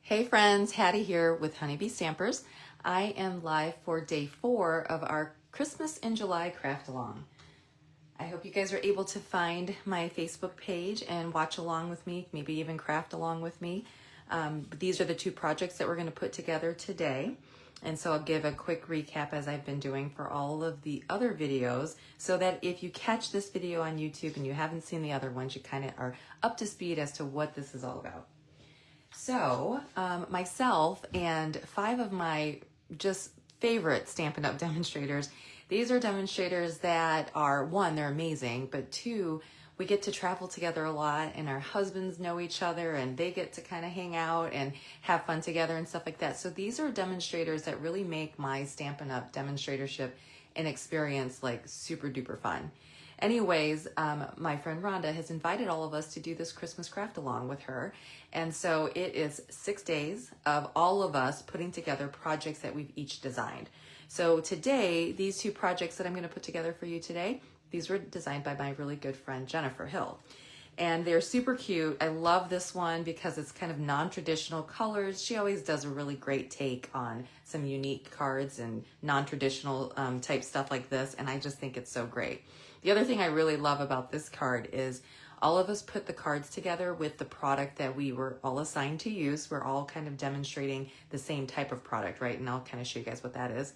Hey friends, Hattie here with Honeybee Stampers. I am live for day 4 of our Christmas in July craft along. I hope you guys are able to find my Facebook page and watch along with me, maybe even craft along with me. These are the 2 projects that we're going to put together today. And so I'll give a quick recap as I've been doing for all of the other videos so that if you catch this video on YouTube and you haven't seen the other ones, you kind of are up to speed as to what this is all about. So myself and 5 of my just favorite Stampin' Up! Demonstrators, these are demonstrators that are, 1, they're amazing, but 2, we get to travel together a lot and our husbands know each other and they get to kind of hang out and have fun together and stuff like that. So these are demonstrators that really make my Stampin' Up! Demonstratorship an experience like super duper fun. Anyways, my friend Rhonda has invited all of us to do this Christmas craft along with her. And so it is 6 days of all of us putting together projects that we've each designed. So today, these 2 projects that I'm going to put together for you today, these were designed by my really good friend, Jennifer Hill. And they're super cute. I love this one because it's kind of non-traditional colors. She always does a really great take on some unique cards and non-traditional type stuff like this. And I just think it's so great. The other thing I really love about this card is all of us put the cards together with the product that we were all assigned to use. We're all kind of demonstrating the same type of product, right? And I'll kind of show you guys what that is.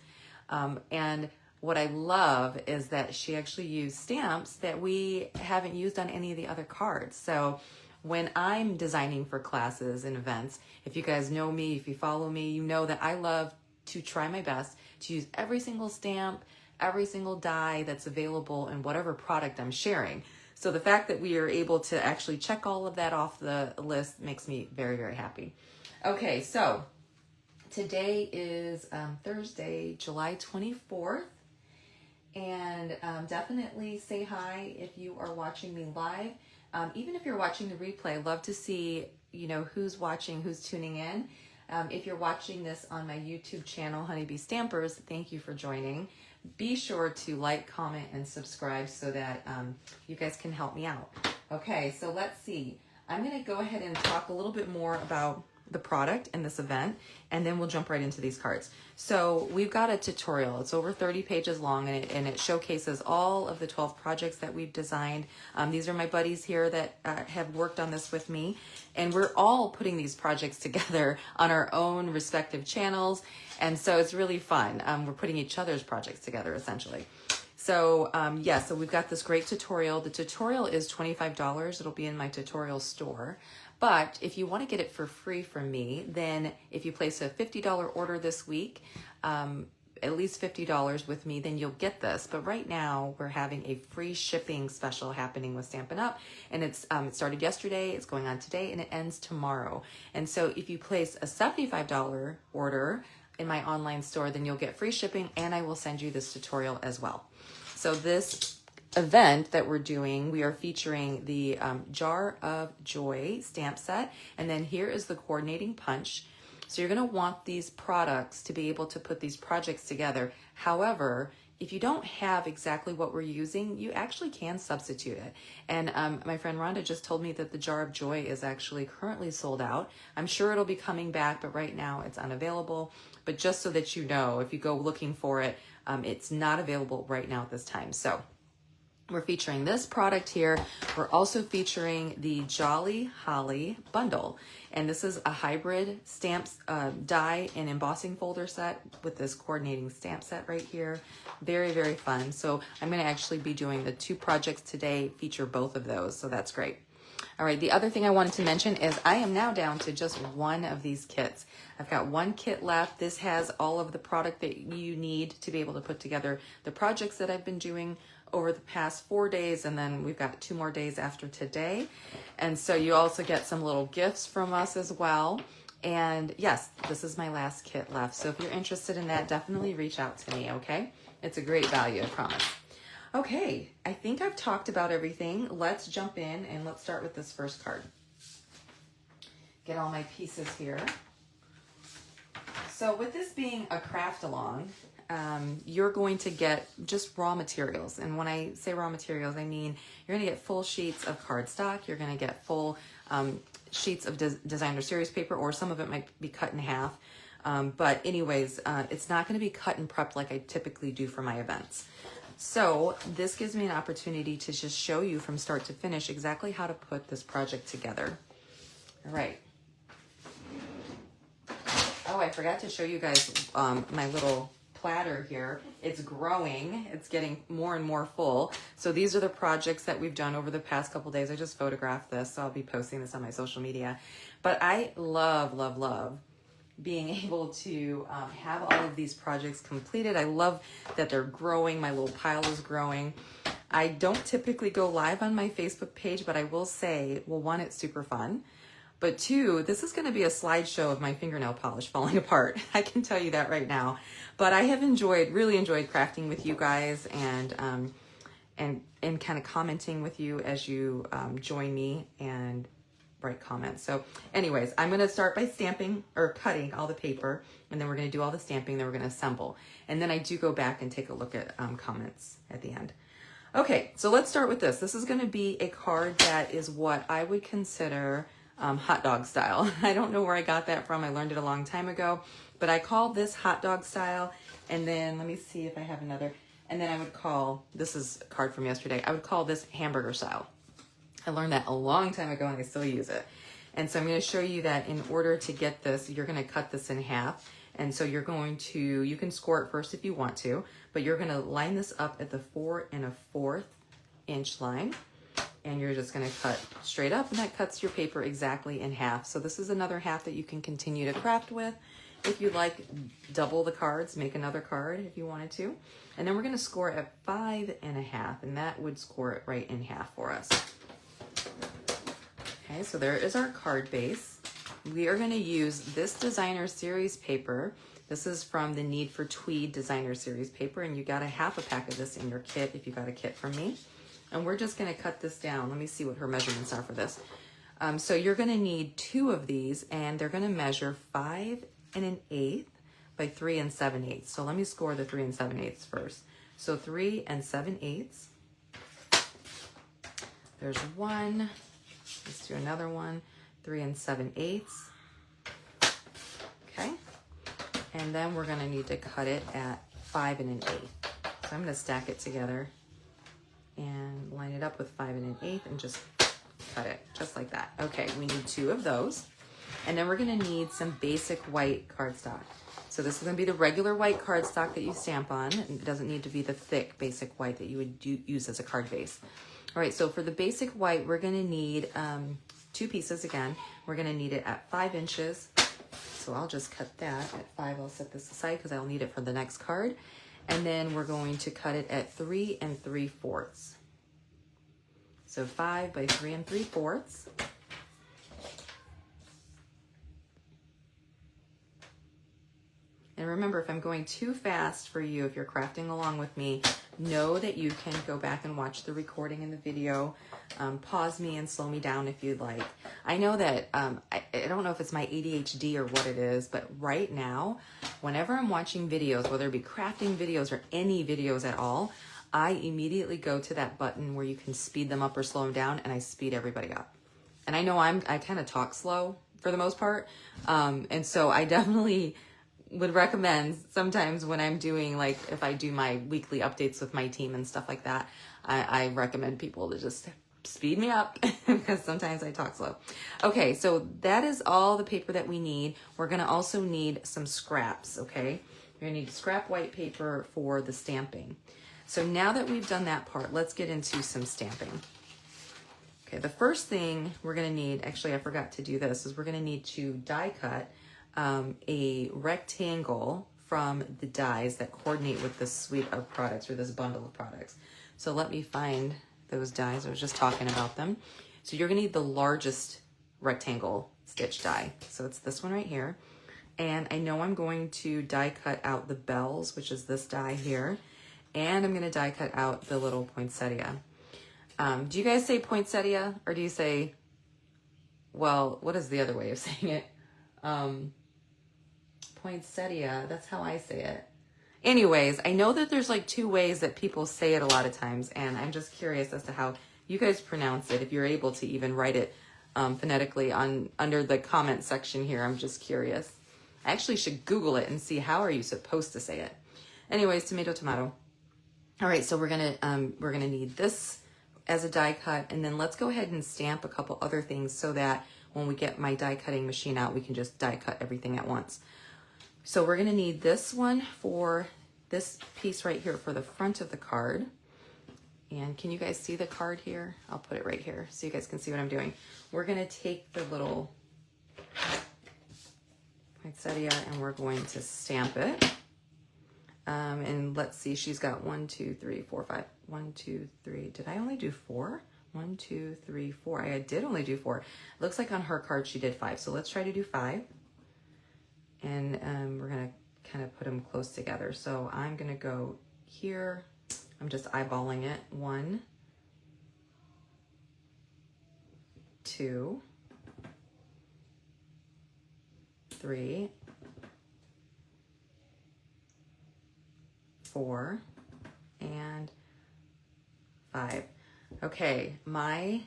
And what I love is that she actually used stamps that we haven't used on any of the other cards. So when I'm designing for classes and events, if you guys know me, if you follow me, you know that I love to try my best to use every single stamp, every single die that's available in whatever product I'm sharing. So the fact that we are able to actually check all of that off the list makes me very, very happy. Okay, so today is Thursday, July 24th. And definitely say hi if you are watching me live. Even if you're watching the replay, I'd love to see, who's watching, who's tuning in. If you're watching this on my YouTube channel, Honeybee Stampers, thank you for joining. Be sure to like, comment, and subscribe so that you guys can help me out. Okay, so let's see. I'm going to go ahead and talk a little bit more about the product in this event, and then we'll jump right into these cards. So we've got a tutorial. It's over 30 pages long, and it showcases all of the 12 projects that we've designed. These are my buddies here that have worked on this with me, and we're all putting these projects together on our own respective channels, and so it's really fun. We're putting each other's projects together, essentially. So so we've got this great tutorial. The tutorial is $25. It'll be in my tutorial store. But if you want to get it for free from me, then if you place a $50 order this week, at least $50 with me, then you'll get this. But right now we're having a free shipping special happening with Stampin' Up. And it started yesterday, it's going on today, and it ends tomorrow. And so if you place a $75 order in my online store, then you'll get free shipping, and I will send you this tutorial as well. So this event that we're doing, we are featuring the Jar of Joy stamp set, and then here is the coordinating punch. So you're going to want these products to be able to put these projects together. However, if you don't have exactly what we're using, you actually can substitute it. And my friend Rhonda just told me that the Jar of Joy is actually currently sold out. I'm sure it'll be coming back, but right now it's unavailable. But just so that you know, if you go looking for it, it's not available right now at this time. So we're featuring this product here. We're also featuring the Jolly Holly bundle. And this is a hybrid stamps, die and embossing folder set with this coordinating stamp set right here. Very, very fun. So I'm going to actually be doing the 2 projects today, feature both of those. So that's great. All right, the other thing I wanted to mention is I am now down to just 1 of these kits. I've got 1 kit left. This has all of the product that you need to be able to put together the projects that I've been doing over the past 4 days, and then we've got 2 more days after today. And so you also get some little gifts from us as well. And yes, this is my last kit left. So if you're interested in that, definitely reach out to me, okay? It's a great value, I promise. Okay, I think I've talked about everything. Let's jump in and let's start with this first card. Get all my pieces here. So with this being a craft along, you're going to get just raw materials. And when I say raw materials, I mean you're going to get full sheets of cardstock. You're going to get full sheets of designer series paper, or some of it might be cut in half. But anyways, it's not going to be cut and prepped like I typically do for my events. So this gives me an opportunity to just show you from start to finish exactly how to put this project together. All right. Oh, I forgot to show you guys my little platter here. It's growing. It's getting more and more full. So these are the projects that we've done over the past couple days. I just photographed this, so I'll be posting this on my social media. But I love, love, love being able to have all of these projects completed. I love that they're growing. My little pile is growing. I don't typically go live on my Facebook page, but I will say, well, one, it's super fun. But two, this is going to be a slideshow of my fingernail polish falling apart. I can tell you that right now. But I have really enjoyed crafting with you guys and kind of commenting with you as you join me and write comments. So anyways, I'm going to start by stamping or cutting all the paper, and then we're going to do all the stamping, then we're going to assemble. And then I do go back and take a look at comments at the end. Okay, so let's start with this. This is going to be a card that is what I would consider hot dog style. I don't know where I got that from. I learned it a long time ago, but I call this hot dog style. And then let me see if I have another. And then I would call, this is a card from yesterday, I would call this hamburger style. I learned that a long time ago and I still use it. And so I'm going to show you that in order to get this, you're going to cut this in half. And so you're going to, you can score it first if you want to, but you're going to line this up at the 4 1/4 inch line. And you're just going to cut straight up, and that cuts your paper exactly in half. So this is another half that you can continue to craft with. If you like, double the cards, make another card if you wanted to. And then we're going to score at 5 1/2, and that would score it right in half for us. Okay, so there is our card base. We are going to use this designer series paper. This is from the Need for Tweed designer series paper, and you got a half a pack of this in your kit if you got a kit from me. And we're just going to cut this down. Let me see what her measurements are for this. So you're going to need 2 of these, and they're going to measure 5 1/8 by 3 7/8. So let me score the 3 7/8 first. So 3 7/8. There's one. Let's do another one. 3 7/8. Okay. And then we're going to need to cut it at 5 1/8. So I'm going to stack it together and line it up with 5 1/8 and just cut it just like that. Okay, we need 2 of those. And then we're going to need some basic white cardstock. So this is going to be the regular white cardstock that you stamp on. It doesn't need to be the thick basic white that you would use as a card base. All right, so for the basic white, we're going to need 2 pieces again. We're going to need it at 5 inches. So I'll just cut that at 5. I'll set this aside because I'll need it for the next card. And then we're going to cut it at 3 3/4. So 5 by 3 3/4. And remember, if I'm going too fast for you, if you're crafting along with me, know that you can go back and watch the recording in the video. Pause me and slow me down if you'd like. I know that, I don't know if it's my ADHD or what it is, but right now, whenever I'm watching videos, whether it be crafting videos or any videos at all, I immediately go to that button where you can speed them up or slow them down, and I speed everybody up. And I know I kind of talk slow for the most part. And so I definitely would recommend sometimes when I'm doing, like, if I do my weekly updates with my team and stuff like that, I recommend people to just speed me up because sometimes I talk slow. Okay, so that is all the paper that we need. We're going to also need some scraps, okay? You're going to need scrap white paper for the stamping. So now that we've done that part, let's get into some stamping. Okay, the first thing we're going to need, actually I forgot to do this, is we're going to need to die cut a rectangle from the dies that coordinate with this suite of products or this bundle of products. So let me find those dies. I was just talking about them. So you're gonna need the largest rectangle stitch die. So it's this one right here. And I know I'm going to die cut out the bells, which is this die here. And I'm gonna die cut out the little poinsettia. Do you guys say poinsettia or do you say, well, what is the other way of saying it? Poinsettia, that's how I say it. Anyways, I know that there's like 2 ways that people say it a lot of times, and I'm just curious as to how you guys pronounce it, if you're able to even write it phonetically under the comment section here. I'm just curious. I actually should Google it and see how are you supposed to say it. Anyways, tomato, tomato. All right, so we're gonna need this as a die cut, and then let's go ahead and stamp a couple other things so that when we get my die cutting machine out, we can just die cut everything at once. So we're gonna need this one for this piece right here for the front of the card. And can you guys see the card here? I'll put it right here so you guys can see what I'm doing. We're gonna take the little poinsettia and we're going to stamp it. And let's see, she's got 1, 2, 3, 4, 5. 1, 2, 3. Did I only do 4? 1, 2, 3, 4. I did only do 4. Looks like on her card she did 5. So let's try to do 5. And we're gonna kind of put them close together. So I'm gonna go here. I'm just eyeballing it. 1, 2, 3, 4, and 5. Okay, my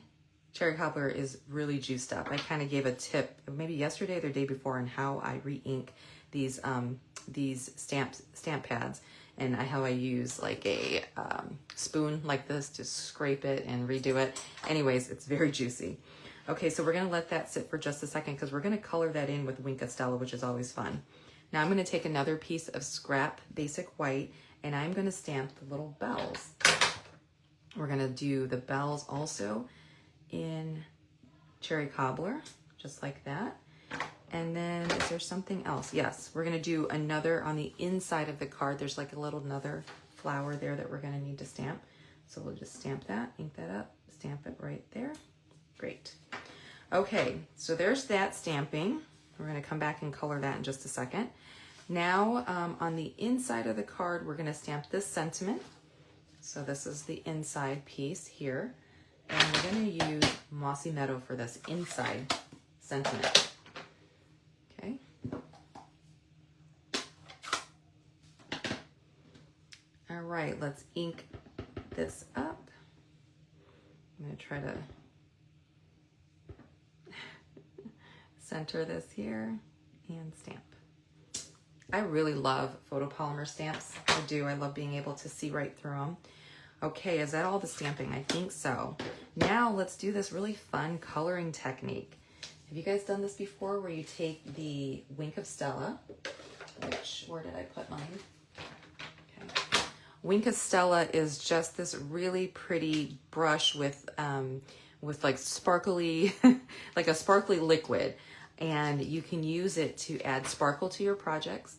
cherry cobbler is really juiced up. I kind of gave a tip maybe yesterday or the day before on how I re-ink these stamp pads, and how I use like a spoon like this to scrape it and redo it. Anyways, it's very juicy. Okay, so we're gonna let that sit for just a second because we're gonna color that in with Wink of Stella, which is always fun. Now I'm gonna take another piece of scrap basic white and I'm gonna stamp the little bells. We're gonna do the bells also in cherry cobbler, just like that. And then is there something else? Yes, we're gonna do another on the inside of the card. There's like a little another flower there that we're gonna need to stamp. So we'll just stamp that, ink that up, stamp it right there. Great. Okay, so there's that stamping. We're gonna come back and color that in just a second. Now on the inside of the card, we're gonna stamp this sentiment. So this is the inside piece here. And we're gonna use Mossy Meadow for this inside sentiment. Okay. All right, let's ink this up. I'm gonna try to center this here and stamp. I really love photopolymer stamps. I do. I love being able to see right through them. Okay, is that all the stamping? I think so. Now let's do this really fun coloring technique. Have you guys done this before where you take the Wink of Stella, where did I put mine? Okay. Wink of Stella is just this really pretty brush with like sparkly, like a sparkly liquid. And you can use it to add sparkle to your projects.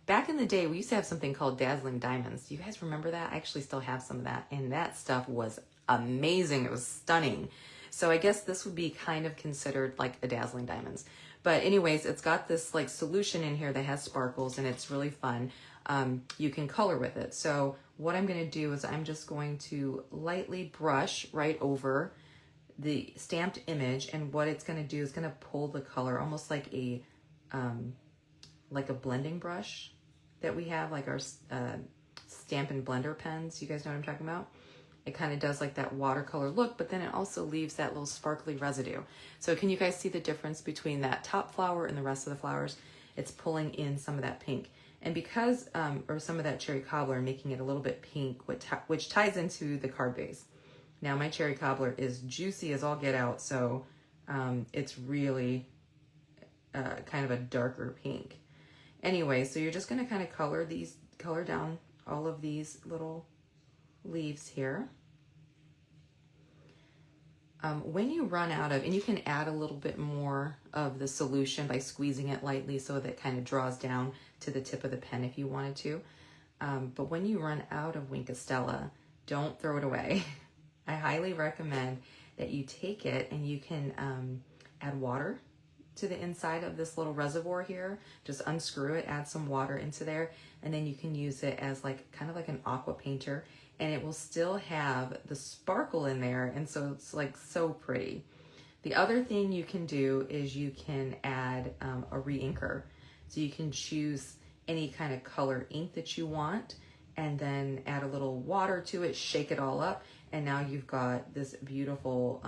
Back in the day, we used to have something called Dazzling Diamonds. Do you guys remember that? I actually still have some of that, and that stuff was amazing. It was stunning. So I guess this would be kind of considered like a Dazzling Diamonds. But anyways, it's got this like solution in here that has sparkles, and it's really fun. You can color with it. So what I'm gonna do is I'm just going to lightly brush right over the stamped image, and what it's going to do is going to pull the color almost like a blending brush that we have, like our Stampin' Blender pens. You guys know what I'm talking about? It kind of does like that watercolor look, but then it also leaves that little sparkly residue. So can you guys see the difference between that top flower and the rest of the flowers? It's pulling in some of that pink. And because, or some of that cherry cobbler, making it a little bit pink, which ties into the card base. Now my cherry cobbler is juicy as all get out, so it's really kind of a darker pink. Anyway, so you're just gonna kind of color down all of these little leaves here. When you run out of, and you can add a little bit more of the solution by squeezing it lightly so that it kind of draws down to the tip of the pen if you wanted to. But when you run out of Wink of Stella, don't throw it away. I highly recommend that you take it and you can add water to the inside of this little reservoir here. Just unscrew it, add some water into there, and then you can use it as like kind of like an aqua painter, and it will still have the sparkle in there, and so it's like so pretty. The other thing you can do is you can add a re-inker. So you can choose any kind of color ink that you want, and then add a little water to it, shake it all up, and now you've got this beautiful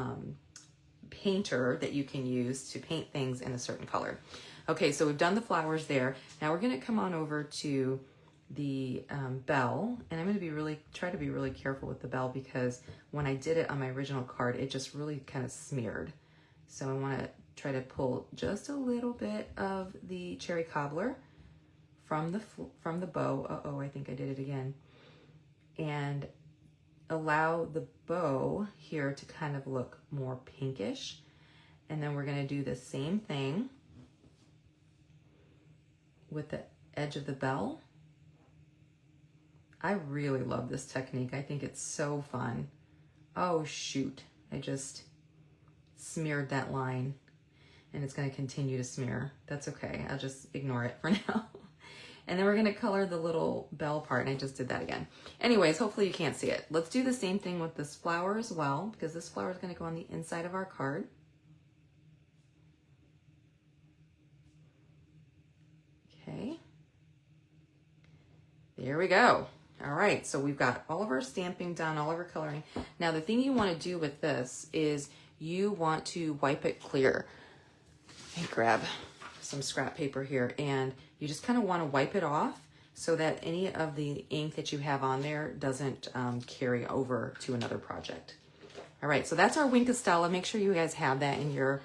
painter that you can use to paint things in a certain color. Okay, so we've done the flowers there. Now we're gonna come on over to the bell, and I'm gonna try to be really careful with the bell, because when I did it on my original card, it just really kind of smeared. So I wanna try to pull just a little bit of the cherry cobbler from the bow. Uh-oh, I think I did it again. And allow the bow here to kind of look more pinkish. And then we're gonna do the same thing with the edge of the bell. I really love this technique. I think it's so fun. Oh shoot, I just smeared that line, and it's gonna continue to smear. That's okay, I'll just ignore it for now. And then we're gonna color the little bell part, and I just did that again. Anyways, hopefully you can't see it. Let's do the same thing with this flower as well, because this flower is gonna go on the inside of our card. Okay, there we go. All right, so we've got all of our stamping done, all of our coloring. Now the thing you wanna do with this is you want to wipe it clear. And grab some scrap paper here, and you just kind of want to wipe it off so that any of the ink that you have on there doesn't carry over to another project. All right, so that's our Wink of Stella. Make sure you guys have that in your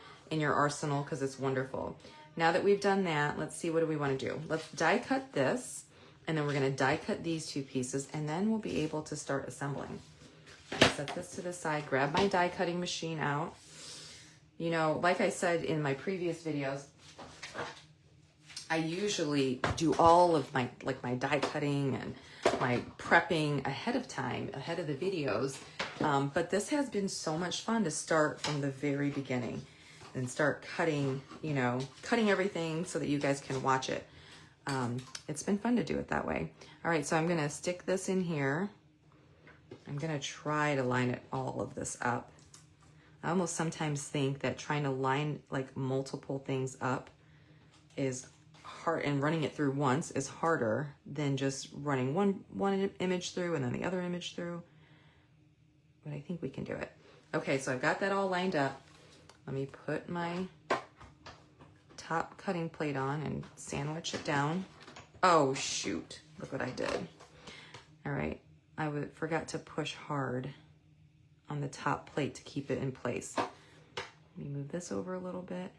arsenal, because it's wonderful. Now that we've done that, let's see, what do we want to do? Let's die cut this, and then we're going to die cut these two pieces, and then we'll be able to start assembling. Set this to the side, grab my die cutting machine out. You know, like I said in my previous videos, I usually do all of my die cutting and my prepping ahead of time, ahead of the videos. But this has been so much fun to start from the very beginning and start cutting, you know, cutting everything so that you guys can watch it. It's been fun to do it that way. All right, so I'm gonna stick this in here. I'm gonna try to line it, all of this up. I almost sometimes think that trying to line like multiple things up is hard, and running it through once is harder than just running one image through and then the other image through. But I think we can do it. Okay, so I've got that all lined up. Let me put my top cutting plate on and sandwich it down. Oh shoot, look what I did. All right, I forgot to push hard on the top plate to keep it in place. Let me move this over a little bit.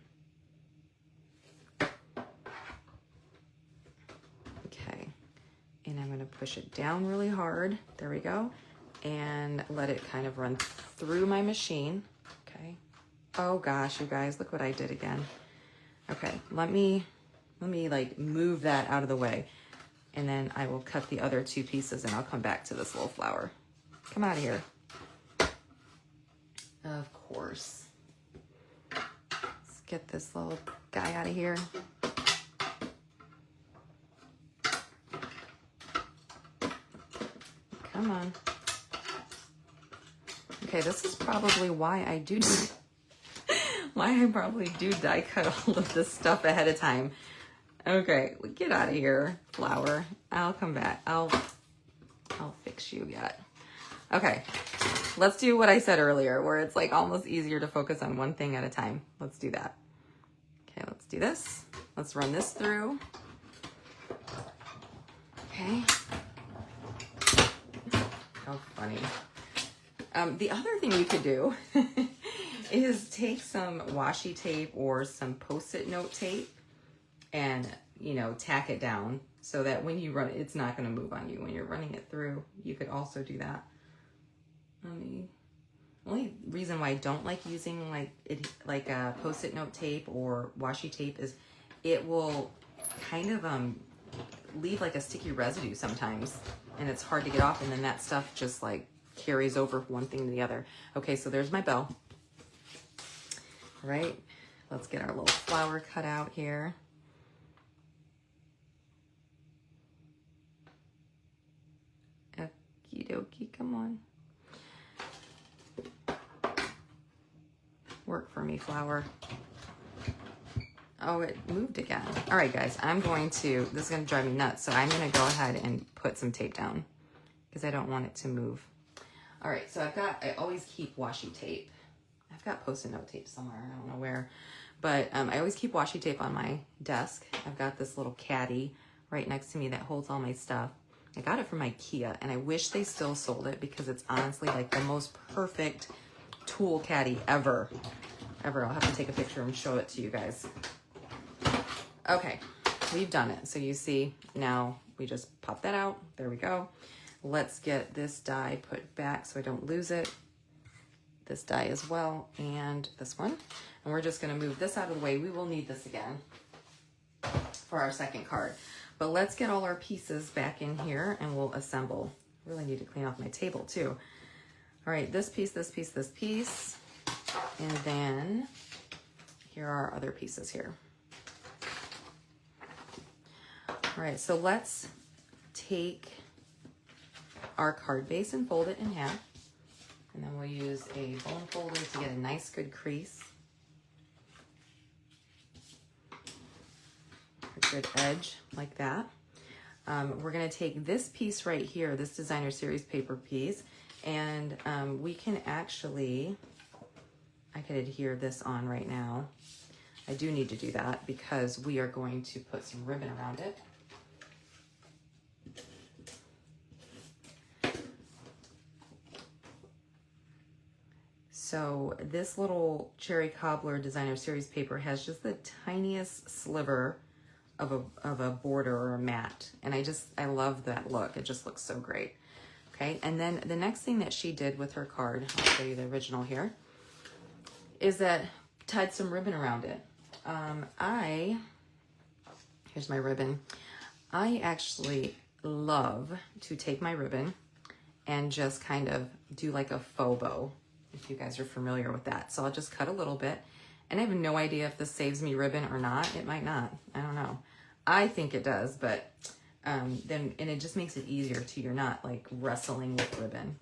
Okay, and I'm gonna push it down really hard. There we go. And let it kind of run through my machine. Okay. Oh gosh, you guys, look what I did again. Okay, let me like move that out of the way, and then I will cut the other two pieces, and I'll come back to this little flower. Come out of here. Of course. Let's get this little guy out of here. Come on. Okay, this is probably why I probably do die cut all of this stuff ahead of time. Okay, get out of here, flower. I'll come back. I'll fix you yet. Okay, let's do what I said earlier, where it's like almost easier to focus on one thing at a time. Let's do that. Okay, let's do this. Let's run this through. Okay. How funny. The other thing you could do is take some washi tape or some Post-it note tape and, you know, tack it down so that when you run it, it's not going to move on you. When you're running it through, you could also do that. Only reason why I don't like using like a Post-it note tape or washi tape is it will kind of leave like a sticky residue sometimes, and it's hard to get off, and then that stuff just like carries over one thing to the other. Okay, so there's my bell. All right, let's get our little flower cut out here. Okie dokie, come on. Work for me, flower. Oh, it moved again. All right, guys, this is gonna drive me nuts, so I'm gonna go ahead and put some tape down because I don't want it to move. All right, so I always keep washi tape. I've got Post-it note tape somewhere. I don't know where. But I always keep washi tape on my desk. I've got this little caddy right next to me that holds all my stuff. I got it from IKEA, and I wish they still sold it because it's honestly like the most perfect tool caddy ever. I'll have to take a picture and show it to you guys. Okay, we've done it. So you see, now we just pop that out. There we go. Let's get this die put back so I don't lose it. This die as well, and this one. And we're just gonna move this out of the way. We will need this again for our second card. But let's get all our pieces back in here and we'll assemble. Really need to clean off my table too. All right, this piece, this piece, this piece. And then here are our other pieces here. All right, so let's take our card base and fold it in half. And then we'll use a bone folder to get a nice good crease. A good edge like that. We're gonna take this piece right here, this designer series paper piece, and we can actually, I could adhere this on right now. I do need to do that because we are going to put some ribbon around it. So this little cherry cobbler designer series paper has just the tiniest sliver of a border or a mat. And I love that look. It just looks so great. Okay, and then the next thing that she did with her card, I'll show you the original here, is that tied some ribbon around it. Here's my ribbon. I actually love to take my ribbon and just kind of do like a faux bow, if you guys are familiar with that. So I'll just cut a little bit, and I have no idea if this saves me ribbon or not. It might not, I don't know. I think it does, but and it just makes it easier too. You're not like wrestling with ribbon.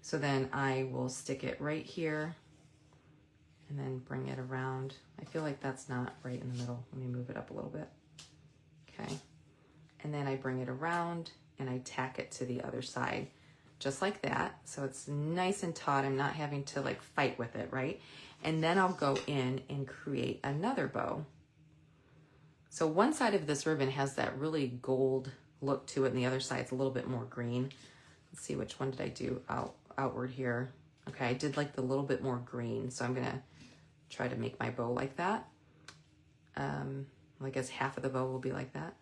So then I will stick it right here and then bring it around. I feel like that's not right in the middle. Let me move it up a little bit. Okay. And then I bring it around and I tack it to the other side, just like that. So it's nice and taut. I'm not having to like fight with it, right? And then I'll go in and create another bow. So one side of this ribbon has that really gold look to it, and the other side's a little bit more green. Let's see, which one did I do outward here? Okay, I did like the little bit more green, so I'm gonna try to make my bow like that. I guess half of the bow will be like that.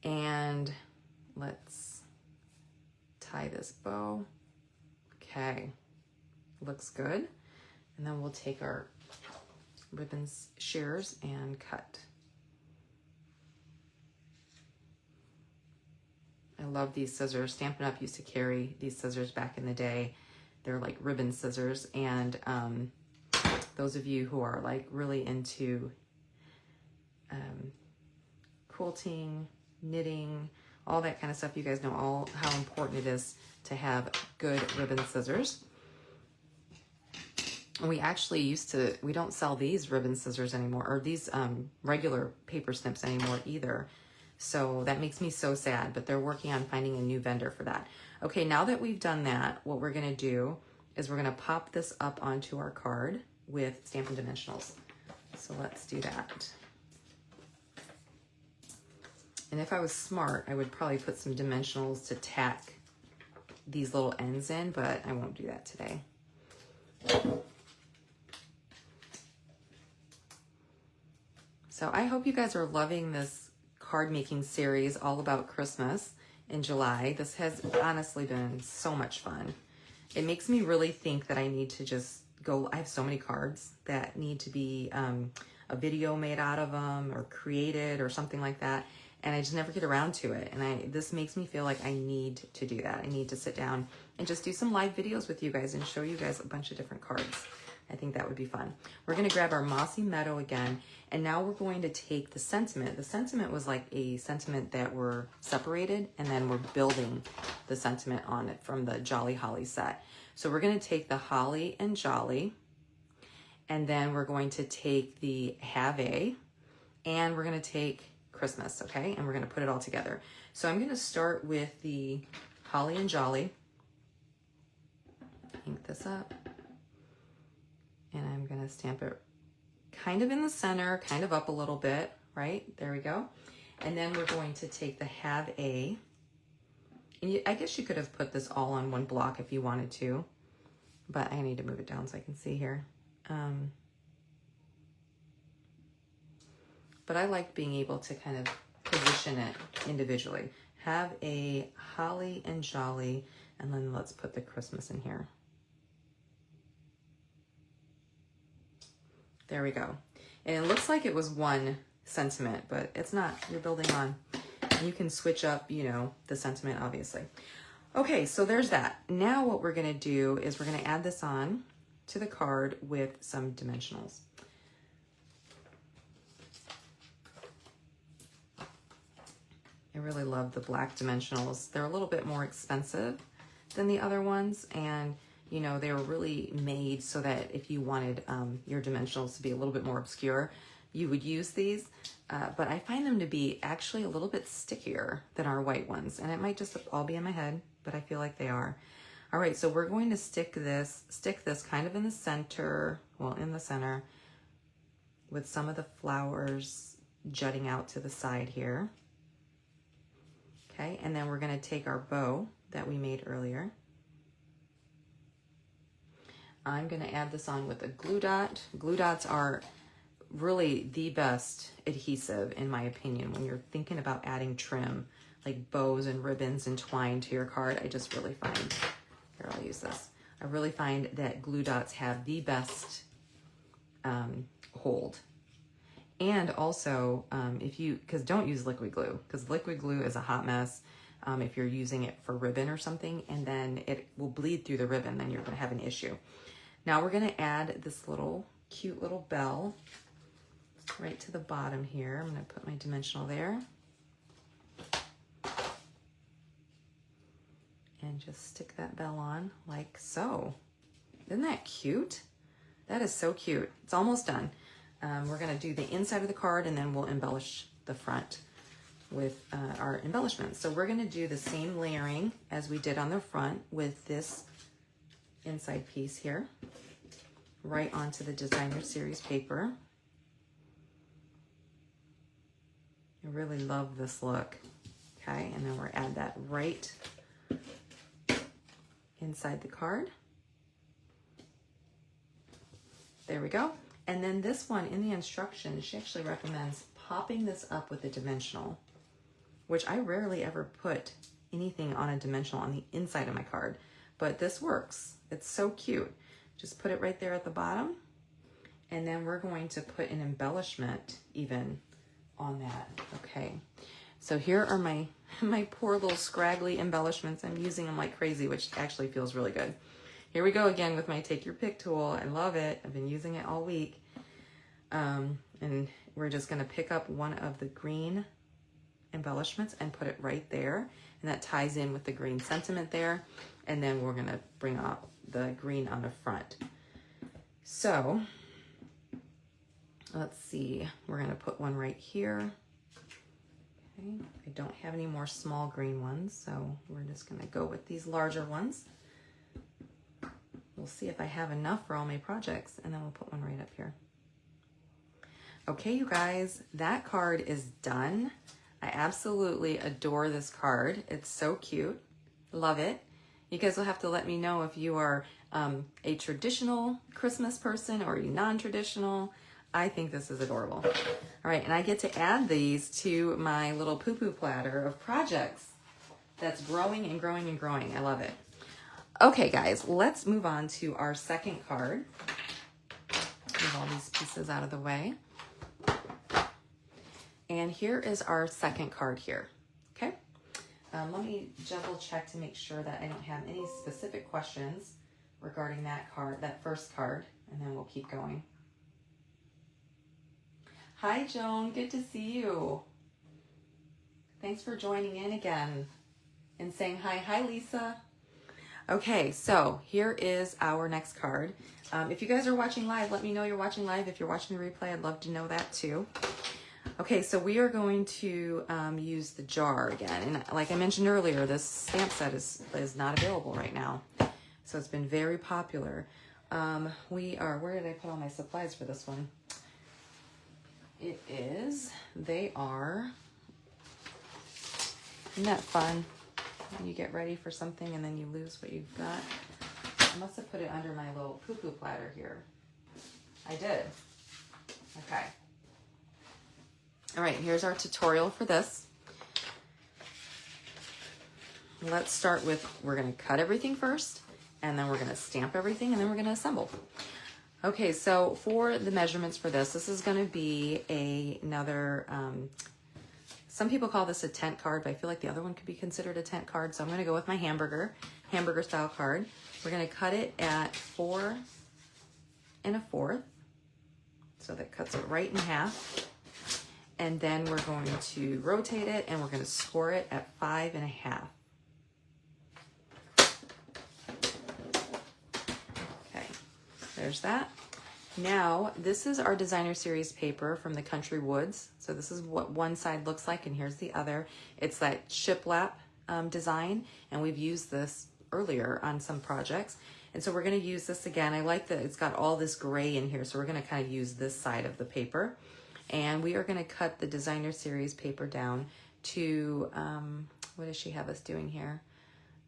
And let's tie this bow. Okay, looks good. And then we'll take our ribbons shears and cut. I love these scissors. Stampin' Up used to carry these scissors back in the day. They're like ribbon scissors, and those of you who are like really into quilting, knitting, all that kind of stuff, you guys know how important it is to have good ribbon scissors. And we actually we don't sell these ribbon scissors anymore, or these regular paper snips anymore either. So that makes me so sad, but they're working on finding a new vendor for that. Okay, now that we've done that, what we're gonna do is we're gonna pop this up onto our card with Stampin' Dimensionals. So let's do that. And if I was smart, I would probably put some dimensionals to tack these little ends in, but I won't do that today. So I hope you guys are loving this card making series all about Christmas in July. This has honestly been so much fun. It makes me really think that I need to just go. I have so many cards that need to be a video made out of them or created or something like that, and I just never get around to it. And this makes me feel like I need to do that. I need to sit down and just do some live videos with you guys and show you guys a bunch of different cards. I think that would be fun. We're gonna grab our Mossy Meadow again, and now we're going to take the sentiment. The sentiment was like a sentiment that were separated, and then we're building the sentiment on it from the Jolly Holly set. So we're gonna take the Holly and Jolly, and then we're going to take the Have A, and we're gonna take Christmas, okay? And we're gonna put it all together. So I'm gonna start with the Holly and Jolly. Ink this up. And I'm gonna stamp it kind of in the center, kind of up a little bit, right? There we go. And then we're going to take the have a, and I guess you could have put this all on one block if you wanted to, but I need to move it down so I can see here. But I like being able to kind of position it individually. Have a holly and jolly, and then let's put the Christmas in here. There we go. And it looks like it was one sentiment, but it's not. You're building on. You can switch up, you know, the sentiment, obviously. Okay, so there's that. Now what we're gonna do is we're gonna add this on to the card with some dimensionals. I really love the black dimensionals. They're a little bit more expensive than the other ones, and you know, they were really made so that if you wanted your dimensionals to be a little bit more obscure, you would use these. But I find them to be actually a little bit stickier than our white ones, and it might just all be in my head, but I feel like they are. All right, so we're going to stick this kind of in the center, well, in the center, with some of the flowers jutting out to the side here. Okay, and then we're gonna take our bow that we made earlier. I'm gonna add this on with a glue dot. Glue dots are really the best adhesive, in my opinion, when you're thinking about adding trim, like bows and ribbons and twine to your card. I just really find, here, I'll use this. I really find that glue dots have the best hold. And also, because don't use liquid glue, because liquid glue is a hot mess if you're using it for ribbon or something, and then it will bleed through the ribbon, then you're gonna have an issue. Now we're gonna add this little cute little bell right to the bottom here. I'm gonna put my dimensional there. And just stick that bell on like so. Isn't that cute? That is so cute. It's almost done. We're gonna do the inside of the card, and then we'll embellish the front with our embellishments. So we're gonna do the same layering as we did on the front with this inside piece here, right onto the designer series paper. I really love this look. Okay, and then we'll add that right inside the card. There we go. And then this one, in the instructions, she actually recommends popping this up with a dimensional, which I rarely ever put anything on a dimensional on the inside of my card, but this works. It's so cute. Just put it right there at the bottom, and then we're going to put an embellishment even on that. Okay, so here are my poor little scraggly embellishments. I'm using them like crazy, which actually feels really good. Here we go again with my take your pick tool. I love it. I've been using it all week. And we're just gonna pick up one of the green embellishments and put it right there. And that ties in with the green sentiment there. And then we're gonna bring up the green on the front. So let's see, we're gonna put one right here. Okay, I don't have any more small green ones, so we're just gonna go with these larger ones. We'll see if I have enough for all my projects, and then we'll put one right up here. Okay, you guys, that card is done. I absolutely adore this card. It's so cute. Love it. You guys will have to let me know if you are a traditional Christmas person or a non-traditional. I think this is adorable. All right, and I get to add these to my little poo-poo platter of projects that's growing and growing and growing. I love it. Okay, guys, let's move on to our second card. Move all these pieces out of the way. And here is our second card here, okay? Let me double check to make sure that I don't have any specific questions regarding that card, that first card, and then we'll keep going. Hi, Joan, good to see you. Thanks for joining in again and saying hi. Hi, Lisa. Okay, so here is our next card. If you guys are watching live, let me know you're watching live. If you're watching the replay, I'd love to know that too. Okay, so we are going to use the jar again. And like I mentioned earlier, this stamp set is not available right now. So it's been very popular. Where did I put all my supplies for this one? They are, isn't that fun? When you get ready for something and then you lose what you've got. I must have put it under my little poo-poo platter here. I did. Okay. All right, here's our tutorial for this. Let's start with, we're gonna cut everything first, and then we're gonna stamp everything, and then we're gonna assemble. Okay, so for the measurements for this is gonna be another, some people call this a tent card, but I feel like the other one could be considered a tent card, so I'm gonna go with my hamburger style card. We're gonna cut it at 4 1/4, so that cuts it right in half. And then we're going to rotate it, and we're gonna score it at 5 1/2. There's that. Now, this is our designer series paper from the Country Woods. So this is what one side looks like, and here's the other. It's that shiplap design, and we've used this earlier on some projects. And so we're gonna use this again. I like that it's got all this gray in here, so we're gonna kind of use this side of the paper. And we are gonna cut the designer series paper down to, what does she have us doing here?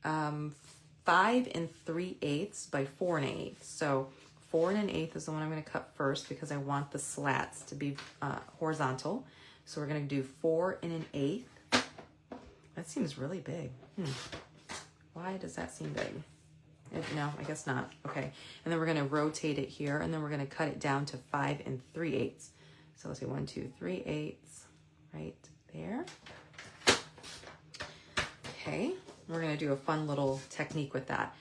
5 3/8 by 4 1/8. So 4 1/8 is the one I'm going to cut first because I want the slats to be horizontal. So we're going to do 4 1/8. That seems really big. Why does that seem big? No, I guess not. Okay. And then we're going to rotate it here, and then we're going to cut it down to 5 3/8. So let's say 1 2 3/8 right there. Okay. We're going to do a fun little technique with that.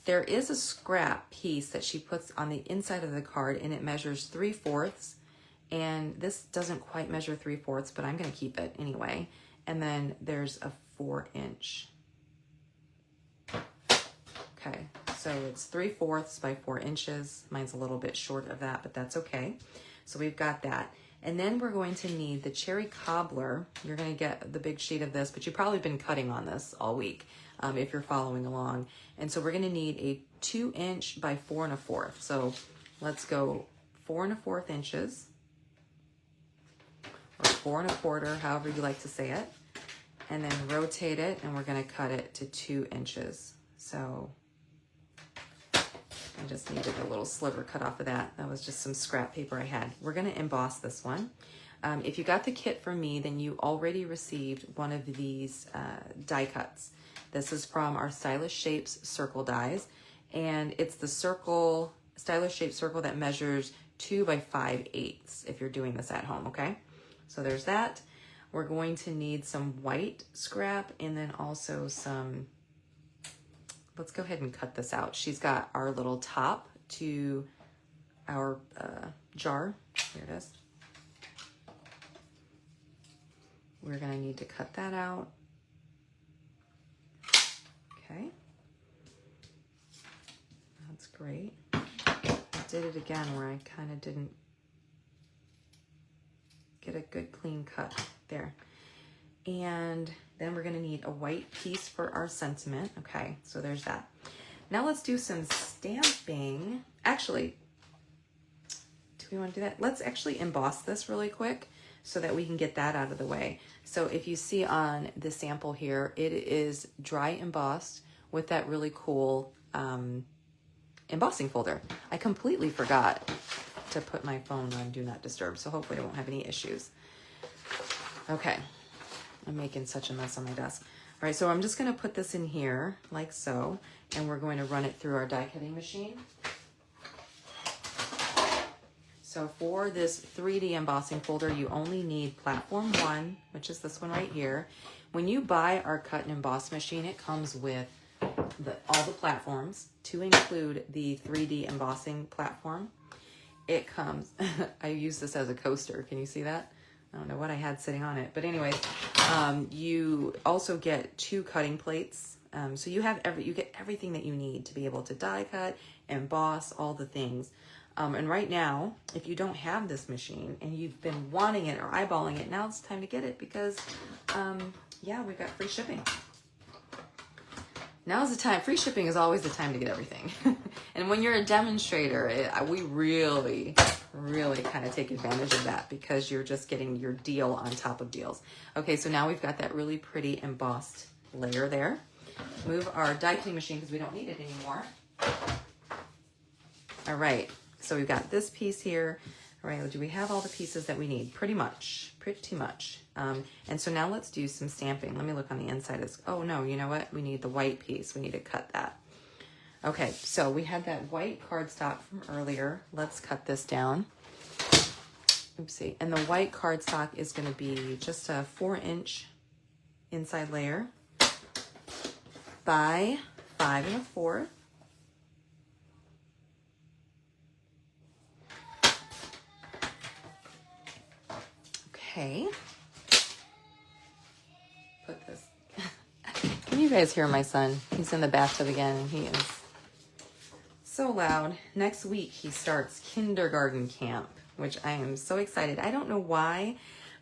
There is a scrap piece that she puts on the inside of the card, and it measures 3/4, and this doesn't quite measure 3/4, but I'm going to keep it anyway. And then there's a 4-inch. Okay, so it's 3/4 by 4 inches. Mine's a little bit short of that, but that's okay. So we've got that. And then we're going to need the cherry cobbler. You're going to get the big sheet of this, but you've probably been cutting on this all week if you're following along. And so we're going to need a 2-inch by 4 1/4. So let's go 4 1/4 inches, or 4 1/4, however you like to say it. And then rotate it, and we're going to cut it to 2 inches. So I just needed a little sliver cut off of that. That was just some scrap paper I had. We're going to emboss this one. If you got the kit from me, then you already received one of these die cuts. This is from our Stylish Shapes circle dies, and it's the circle, Stylish Shape circle that measures 2 by 5/8 if you're doing this at home, okay? So there's that. We're going to need some white scrap, and then also some, let's go ahead and cut this out. She's got our little top to our jar. Here it is. We're going to need to cut that out. Okay. That's great. I did it again where I kind of didn't get a good clean cut there. And then we're going to need a white piece for our sentiment. Okay, so there's that. Now let's do some stamping. Actually, do we want to do that? Let's actually emboss this really quick so that we can get that out of the way. So if you see on the sample here, it is dry embossed with that really cool embossing folder. I completely forgot to put my phone on Do Not Disturb, so hopefully I won't have any issues. Okay, I'm making such a mess on my desk. All right, so I'm just gonna put this in here like so, and we're going to run it through our die cutting machine. So for this 3D embossing folder, you only need platform 1, which is this one right here. When you buy our cut and emboss machine, it comes with all the platforms, to include the 3D embossing platform. It comes, I use this as a coaster. Can you see that? I don't know what I had sitting on it, but anyways, you also get 2 cutting plates. So you get everything that you need to be able to die cut, emboss, all the things. And right now, if you don't have this machine and you've been wanting it or eyeballing it, now it's time to get it because, yeah, we've got free shipping. Now's the time. Free shipping is always the time to get everything. And when you're a demonstrator, we really kind of take advantage of that because you're just getting your deal on top of deals. Okay, so now we've got that really pretty embossed layer there. Move our die cutting machine because we don't need it anymore. All right, so we've got this piece here. All right, do we have all the pieces that we need? Pretty much. And so now let's do some stamping. Let me look on the inside. Oh no, you know what? We need the white piece. We need to cut that. Okay, so we had that white cardstock from earlier. Let's cut this down. Oopsie. And the white cardstock is going to be just a 4-inch inside layer by 5 1/4. Okay. Put this. Can you guys hear my son? He's in the bathtub again and he is so loud. Next week he starts kindergarten camp, which I am so excited. I don't know why,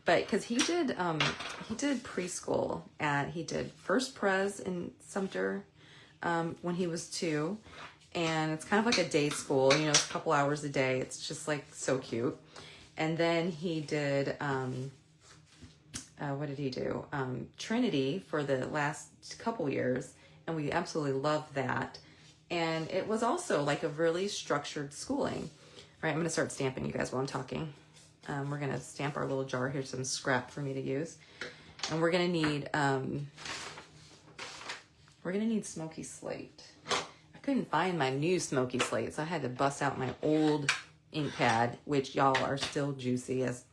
but because he did preschool he did first pres in Sumter when he was 2, and it's kind of like a day school, you know, it's a couple hours a day. It's just like so cute. And then he did, what did he do? Trinity for the last couple years, and we absolutely loved that. And it was also like a really structured schooling. All right, I'm going to start stamping, you guys, while I'm talking. We're going to stamp our little jar. Here's some scrap for me to use. And we're going to need smoky slate. I couldn't find my new smoky slate, so I had to bust out my old ink pad, which y'all are still juicy as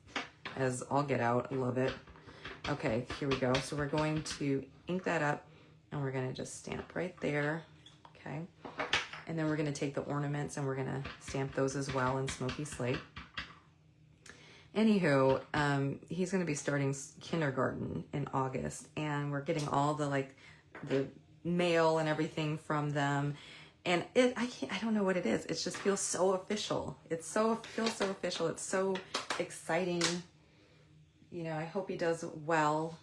all get out. I love it. Okay, here we go. So we're going to ink that up and we're going to just stamp right there. Okay. And then we're going to take the ornaments and we're going to stamp those as well in smoky slate. Anywho, he's going to be starting kindergarten in August, and we're getting all the mail and everything from them. And I don't know what it is. It just feels so official. Feels so official. It's so exciting. You know, I hope he does well.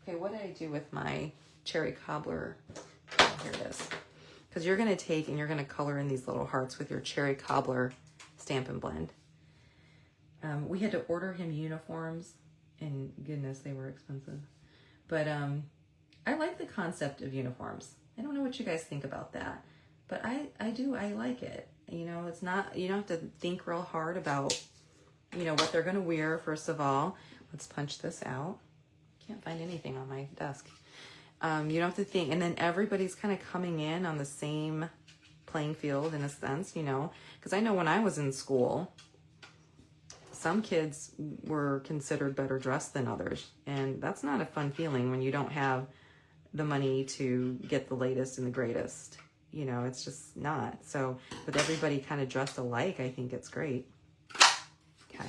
Okay, what did I do with my cherry cobbler? Oh, here it is. Because you're going to take and you're going to color in these little hearts with your cherry cobbler Stampin' Blend. We had to order him uniforms, and goodness, they were expensive. But I like the concept of uniforms. I don't know what you guys think about that. But I do, I like it. You know, it's not, you don't have to think real hard about, you know, what they're going to wear, first of all. Let's punch this out. Can't find anything on my desk. You don't have to think, and then everybody's kind of coming in on the same playing field in a sense, you know, because I know when I was in school, some kids were considered better dressed than others. And that's not a fun feeling when you don't have the money to get the latest and the greatest. You know, it's just not. So with everybody kind of dressed alike, I think it's great. Okay.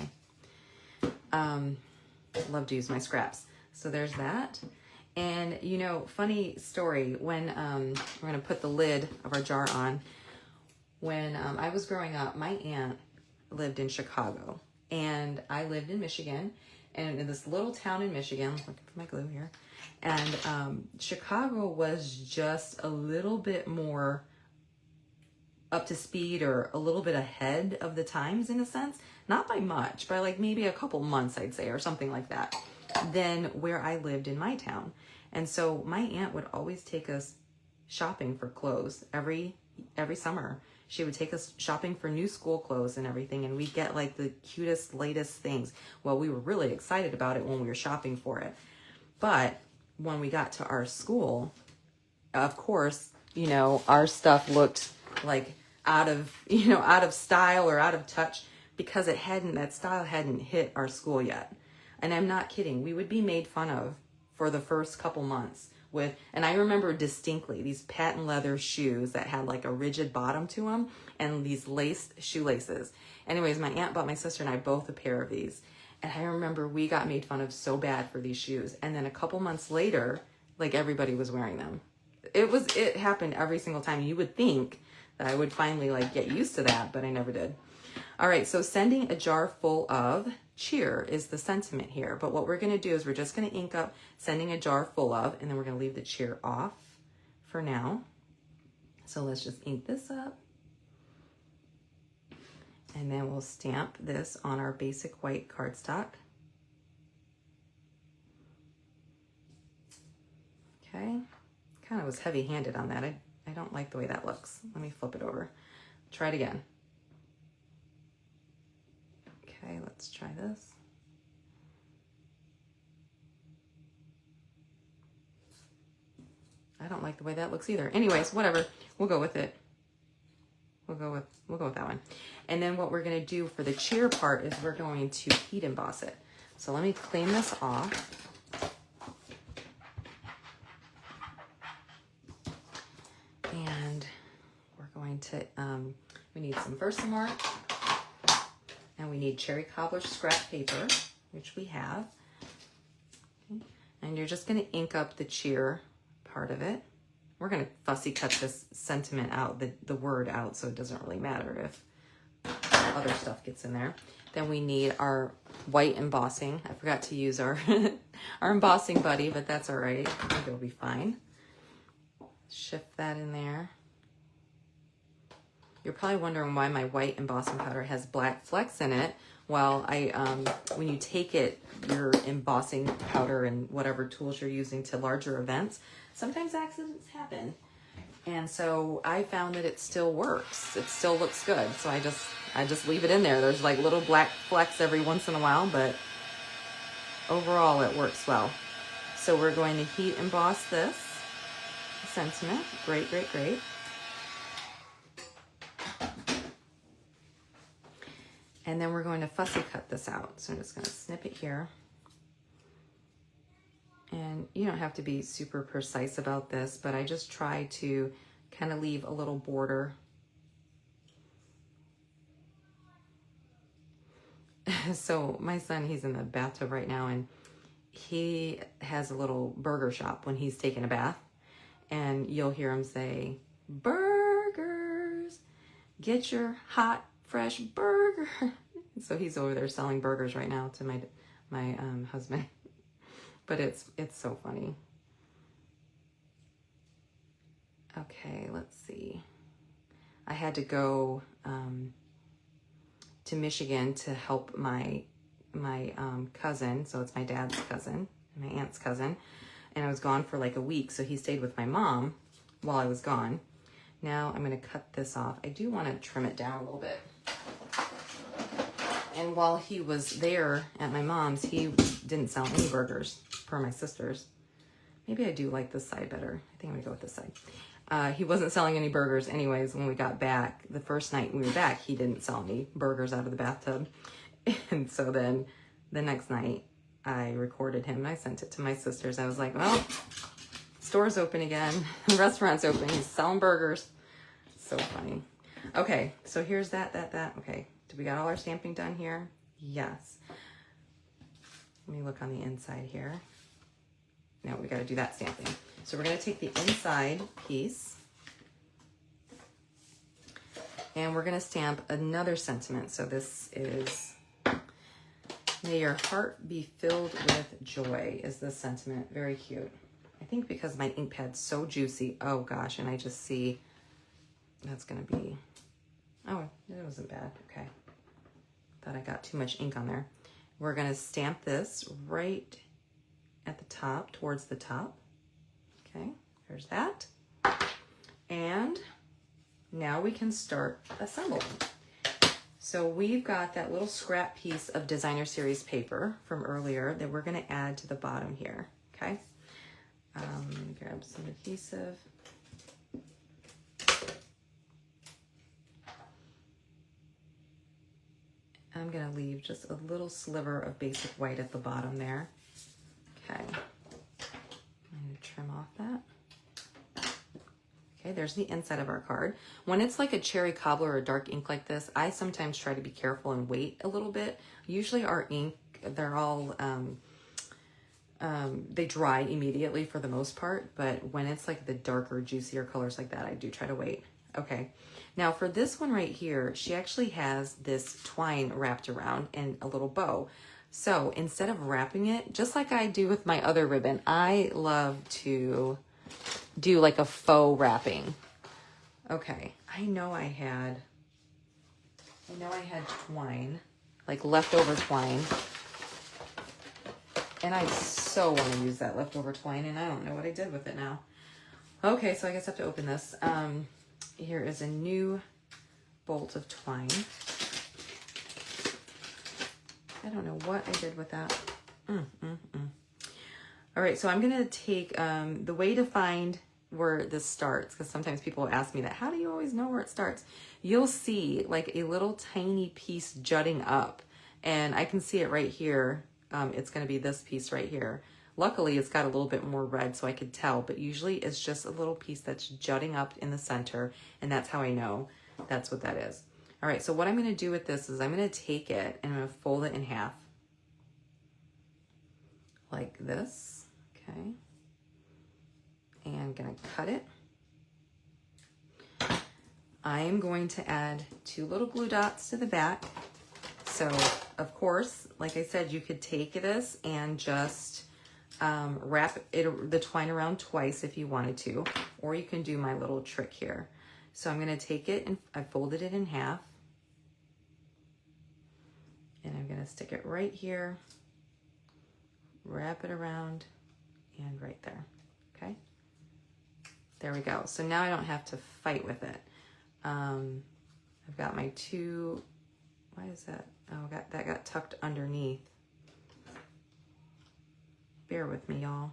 Love to use my scraps. So there's that. And, you know, funny story, when we're going to put the lid of our jar on. When I was growing up, my aunt lived in Chicago, and I lived in Michigan, and in this little town in Michigan, looking for my glue here, and Chicago was just a little bit more up to speed, or a little bit ahead of the times in a sense, not by much, by like maybe a couple months, I'd say, or something like that, than where I lived in my town. And so my aunt would always take us shopping for clothes every summer. She would take us shopping for new school clothes and everything, and we'd get like the cutest, latest things. Well, we were really excited about it when we were shopping for it. But when we got to our school, of course, you know, our stuff looked like out of style or out of touch, because that style hadn't hit our school yet. And I'm not kidding. We would be made fun of for the first couple months and I remember distinctly these patent leather shoes that had like a rigid bottom to them and these laced shoelaces. Anyways, my aunt bought my sister and I both a pair of these. And I remember we got made fun of so bad for these shoes. And then a couple months later, like everybody was wearing them. It happened every single time. You would think that I would finally like get used to that, but I never did. All right, so sending a jar full of cheer is the sentiment here. But what we're going to do is we're just going to ink up sending a jar full of, and then we're going to leave the cheer off for now. So let's just ink this up. And then we'll stamp this on our basic white cardstock. Okay, kind of was heavy-handed on that. I don't like the way that looks. Let me flip it over. Try it again. Okay, let's try this. I don't like the way that looks either. Anyways, whatever. We'll go with it. We'll go with that one. And then what we're going to do for the cheer part is we're going to heat emboss it. So let me clean this off. And we're going to, we need some Versamart, and we need cherry cobbler scrap paper, which we have. Okay. And you're just going to ink up the cheer part of it. We're going to fussy cut this sentiment out, the word out, so it doesn't really matter if other stuff gets in there. Then we need our white embossing. I forgot to use our our embossing buddy, but that's all right. I think it'll be fine. Shift that in there. You're probably wondering why my white embossing powder has black flecks in it. Well, when you take it, your embossing powder and whatever tools you're using to larger events, sometimes accidents happen. And so I found that it still works. It still looks good. So I just leave it in there. There's like little black flecks every once in a while, but overall it works well. So we're going to heat emboss this sentiment. Great, great, great. And then we're going to fussy cut this out. So I'm just going to snip it here. And you don't have to be super precise about this, but I just try to kind of leave a little border. So my son, he's in the bathtub right now, and he has a little burger shop when he's taking a bath. And you'll hear him say, "Burgers, get your hot, fresh burger." So he's over there selling burgers right now to my husband. But it's so funny. Okay, let's see. I had to go to Michigan to help my cousin. So it's my dad's cousin, my aunt's cousin. And I was gone for like a week, so he stayed with my mom while I was gone. Now I'm going to cut this off. I do want to trim it down a little bit. And while he was there at my mom's, he didn't sell any burgers per my sister's. Maybe I do like this side better. I think I'm going to go with this side. He wasn't selling any burgers anyways when we got back. The first night we were back, he didn't sell any burgers out of the bathtub. And so then the next night, I recorded him and I sent it to my sisters. I was like, well, store's open again. The restaurant's open. He's selling burgers. So funny. Okay, so here's that. Okay, do we got all our stamping done here? Yes. Let me look on the inside here. Now we got to do that stamping. So we're going to take the inside piece and we're going to stamp another sentiment. So this is, "May your heart be filled with joy," is this sentiment. Very cute. I think because my ink pad's so juicy. Oh gosh, and I just see that's going to be, oh, it wasn't bad. Okay. Thought I got too much ink on there. We're going to stamp this right at the top, towards the top. Okay, there's that. And now we can start assembling. So we've got that little scrap piece of designer series paper from earlier that we're going to add to the bottom here. Okay, I'm going to grab some adhesive. I'm going to leave just a little sliver of basic white at the bottom there. Okay, I'm going to trim off that. Okay, there's the inside of our card. When it's like a cherry cobbler or dark ink like this, I sometimes try to be careful and wait a little bit. Usually our ink, they're all, they dry immediately for the most part, but when it's like the darker, juicier colors like that, I do try to wait. Okay, now for this one right here, she actually has this twine wrapped around and a little bow. So instead of wrapping it, just like I do with my other ribbon, I love to do like a faux wrapping Okay, I know I had twine, like leftover twine. And I so want to use that leftover twine, and I don't know what I did with it now. Okay, so I guess I have to open this. Here is a new bolt of twine. I don't know what I did with that. All right, so I'm going to take the way to find where this starts, because sometimes people ask me that. How do you always know where it starts? You'll see like a little tiny piece jutting up, and I can see it right here. It's going to be this piece right here. Luckily, it's got a little bit more red so I could tell, but usually it's just a little piece that's jutting up in the center, and that's how I know that's what that is. All right, so what I'm going to do with this is I'm going to take it and I'm going to fold it in half like this, okay? And I'm going to cut it. I am going to add 2 little glue dots to the back. So, of course, like I said, you could take this and just wrap the twine around twice if you wanted to, or you can do my little trick here. So I'm going to take it and I folded it in half, and I'm going to stick it right here, wrap it around, and right there. Okay, there we go. So now I don't have to fight with it. I've got my 2. Why is that? Oh, that got tucked underneath. Bear with me, y'all.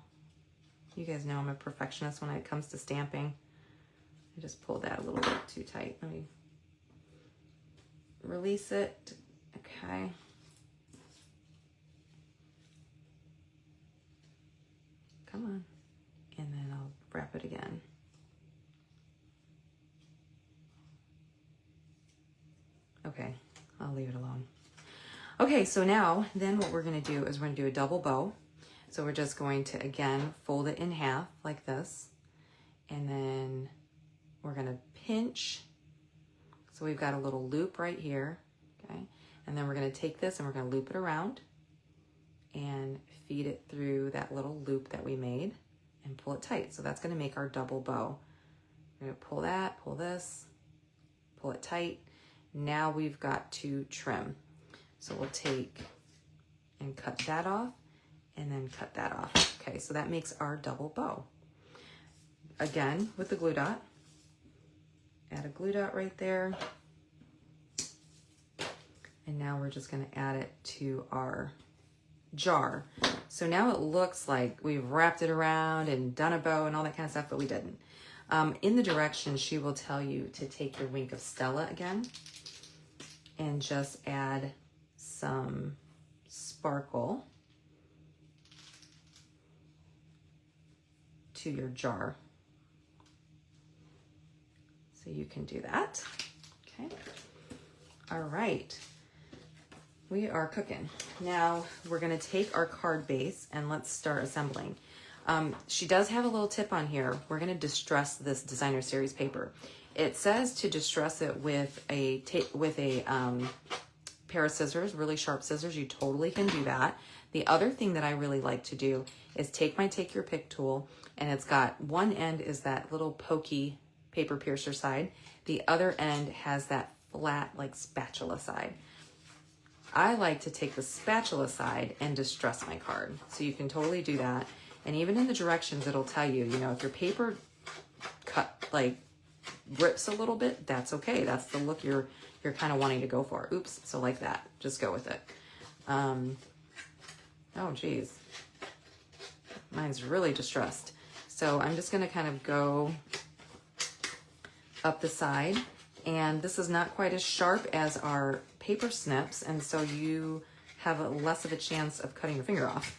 You guys know I'm a perfectionist when it comes to stamping. I just pulled that a little bit too tight. Let me release it. Okay. Come on. And then I'll wrap it again. Okay, I'll leave it alone. Okay, so now then what we're going to do is we're going to do a double bow. So we're just going to, again, fold it in half like this. And then we're going to pinch. So we've got a little loop right here, okay? And then we're going to take this and we're going to loop it around and feed it through that little loop that we made and pull it tight. So that's going to make our double bow. We're going to pull that, pull this, pull it tight. Now we've got to trim. So we'll take and cut that off and then cut that off. Okay, so that makes our double bow. Again, with the glue dot, add a glue dot right there. And now we're just gonna add it to our jar. So now it looks like we've wrapped it around and done a bow and all that kind of stuff, but we didn't. In the directions, she will tell you to take your Wink of Stella again and just add some sparkle to your jar. So you can do that. Okay. All right. We are cooking. Now we're going to take our card base and let's start assembling. She does have a little tip on here. We're going to distress this designer series paper. It says to distress it with a pair of scissors, really sharp scissors. You totally can do that. The other thing that I really like to do is take my Take Your Pick tool, and it's got one end is that little pokey paper piercer side. The other end has that flat like spatula side. I like to take the spatula side and distress my card. So you can totally do that. And even in the directions, it'll tell you, you know, if your paper rips a little bit, that's okay. That's the look you're kind of wanting to go for. Oops, so like that, just go with it. Oh geez, mine's really distressed. So I'm just gonna kind of go up the side, and this is not quite as sharp as our paper snips, and so you have less of a chance of cutting your finger off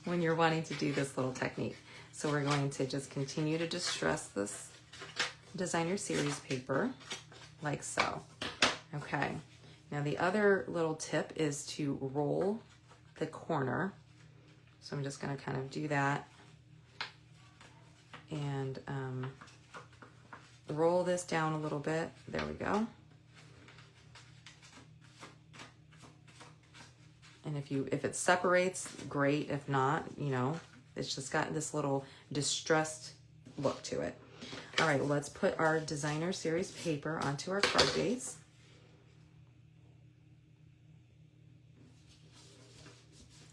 when you're wanting to do this little technique. So we're going to just continue to distress this designer series paper like so. Okay, now the other little tip is to roll the corner. So I'm just going to kind of do that and roll this down a little bit. There we go. And if it separates, great. If not, you know, it's just got this little distressed look to it. All right, let's put our designer series paper onto our card base.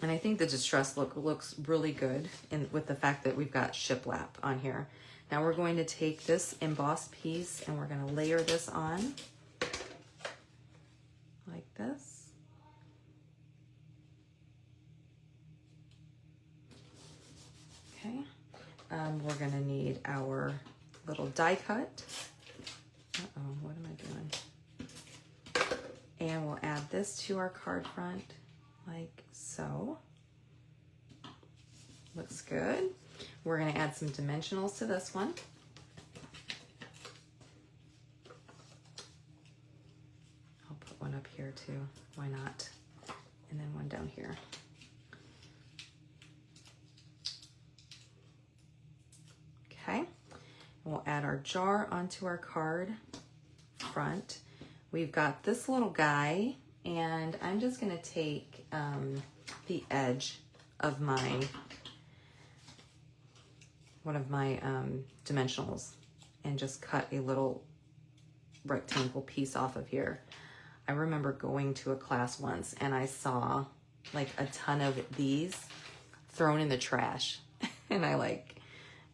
And I think the distress look looks really good with the fact that we've got shiplap on here. Now we're going to take this embossed piece and we're going to layer this on like this. Okay. We're going to need our little die cut. Uh-oh, what am I doing? And we'll add this to our card front like so. Looks good. We're going to add some dimensionals to this one. I'll put one up here too. Why not? And then one down here. Okay. And we'll add our jar onto our card front. We've got this little guy, and I'm just going to take the edge of one of my dimensionals and just cut a little rectangle piece off of here. I remember going to a class once and I saw like a ton of these thrown in the trash and I like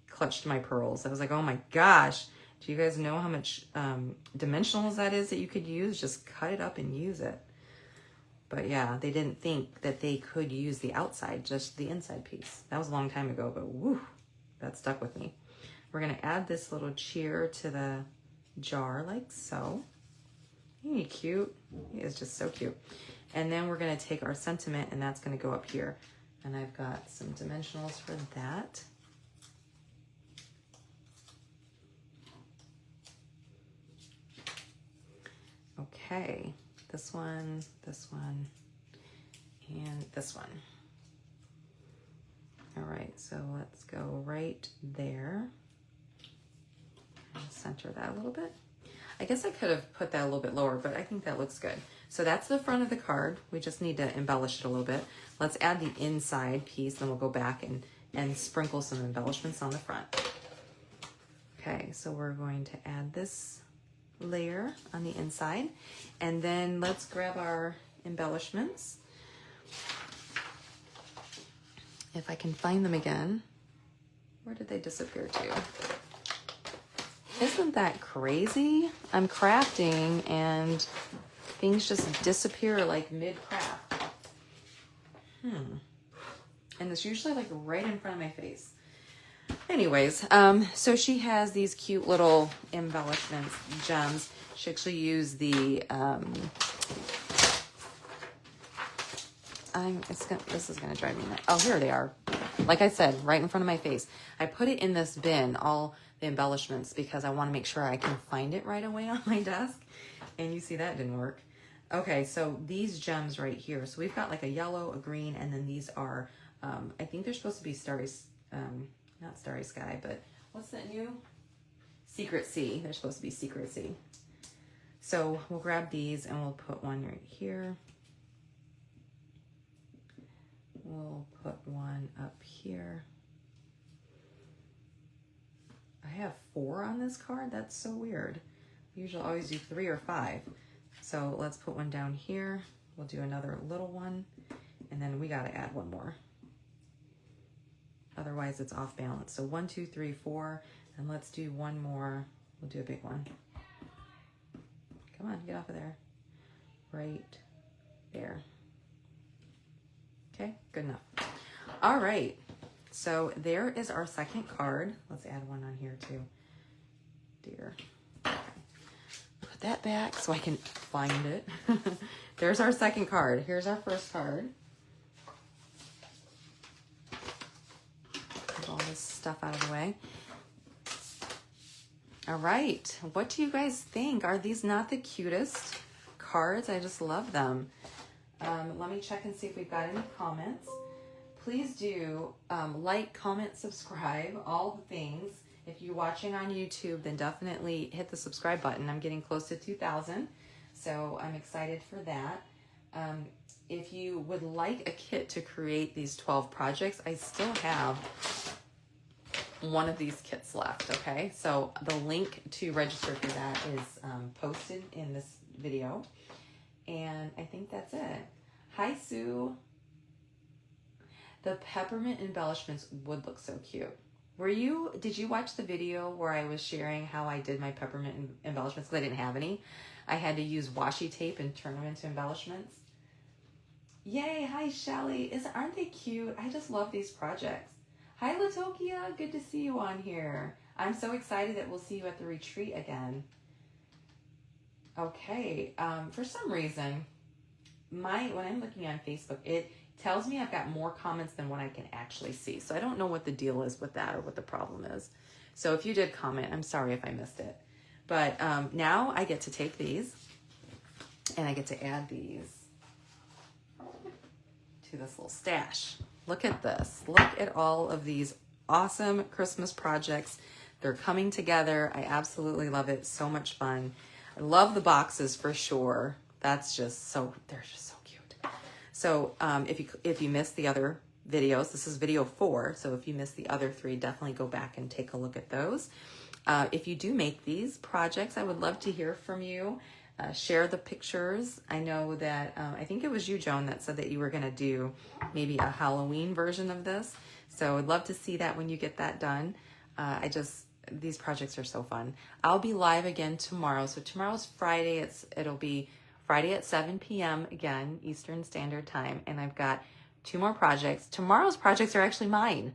clutched my pearls. I was like, oh my gosh, do you guys know how much dimensionals that is that you could use? Just cut it up and use it. But yeah, they didn't think that they could use the outside, just the inside piece. That was a long time ago, but woo, that stuck with me. We're gonna add this little cheer to the jar like so. Isn't he cute? He is just so cute. And then we're gonna take our sentiment and that's gonna go up here. And I've got some dimensionals for that. Okay, this one, and this one. All right, so let's go right there. And center that a little bit. I guess I could have put that a little bit lower, but I think that looks good. So that's the front of the card. We just need to embellish it a little bit. Let's add the inside piece, then we'll go back and sprinkle some embellishments on the front. Okay, so we're going to add this layer on the inside, and then let's grab our embellishments. If I can find them again. Where did they disappear to? Isn't that crazy? I'm crafting and things just disappear like mid-craft. And it's usually like right in front of my face. Anyways, so she has these cute little embellishments, gems. She actually used the, this is gonna drive me nuts. Oh, here they are. Like I said, right in front of my face. I put it in this bin, all the embellishments, because I want to make sure I can find it right away on my desk. And you see that didn't work. Okay, so these gems right here. So we've got like a yellow, a green, and then these are, I think they're supposed to be starry, not Starry Sky, but what's that new? Secret Sea. They're supposed to be Secret Sea. So we'll grab these and we'll put one right here. We'll put one up here. I have 4 on this card. That's so weird. I usually always do 3 or 5. So let's put one down here. We'll do another little one. And then we got to add one more. Otherwise it's off balance. So 1, 2, 3, 4, and let's do one more. We'll do a big one. Come on, get off of there. Right there. Okay, good enough. All right, so there is our second card. Let's add one on here too. Dear. Put that back so I can find it. There's our second card. Here's our first card. All this stuff out of the way. All right, what do you guys think? Are these not the cutest cards? I just love them. Let me check and see if we've got any comments. Please do like, comment, subscribe, all the things. If you're watching on YouTube, then definitely hit the subscribe button. I'm getting close to 2,000, so I'm excited for that. If you would like a kit to create these 12 projects, I still have one of these kits left, okay? So the link to register for that is posted in this video. And I think that's it. Hi, Sue. The peppermint embellishments would look so cute. Did you watch the video where I was sharing how I did my peppermint embellishments because I didn't have any? I had to use washi tape and turn them into embellishments. Yay, hi Shelly. Aren't they cute? I just love these projects. Hi Latokia, good to see you on here. I'm so excited that we'll see you at the retreat again. Okay, for some reason, when I'm looking on Facebook, it tells me I've got more comments than what I can actually see. So I don't know what the deal is with that or what the problem is. So if you did comment, I'm sorry if I missed it. But now I get to take these and I get to add these to this little stash. Look at this. Look at all of these awesome Christmas projects. They're coming together. I absolutely love it. So much fun. I love the boxes for sure. They're just so cute. So if you missed the other videos, this is video 4. So if you missed the other 3, definitely go back and take a look at those. If you do make these projects, I would love to hear from you. Share the pictures. I know that, I think it was you, Joan, that said that you were going to do maybe a Halloween version of this. So I'd love to see that when you get that done. These projects are so fun. I'll be live again tomorrow. So tomorrow's Friday. It'll be Friday at 7 p.m. again, Eastern Standard Time. And I've got 2 more projects. Tomorrow's projects are actually mine.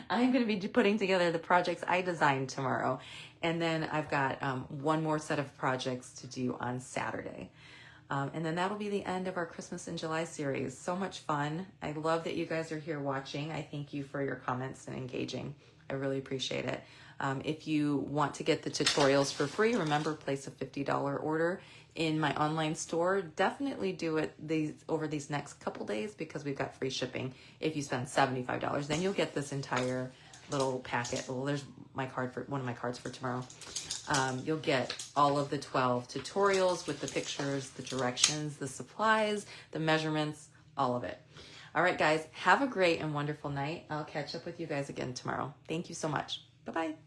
I'm going to be putting together the projects I designed tomorrow. And then I've got 1 more set of projects to do on Saturday. And then that'll be the end of our Christmas in July series. So much fun. I love that you guys are here watching. I thank you for your comments and engaging. I really appreciate it. If you want to get the tutorials for free, remember, place a $50 order in my online store. Definitely do it over these next couple days because we've got free shipping. If you spend $75, then you'll get this entire little packet. Well, there's one of my cards for tomorrow. You'll get all of the 12 tutorials with the pictures, the directions, the supplies, the measurements, all of it. All right, guys, have a great and wonderful night. I'll catch up with you guys again tomorrow. Thank you so much. Bye-bye.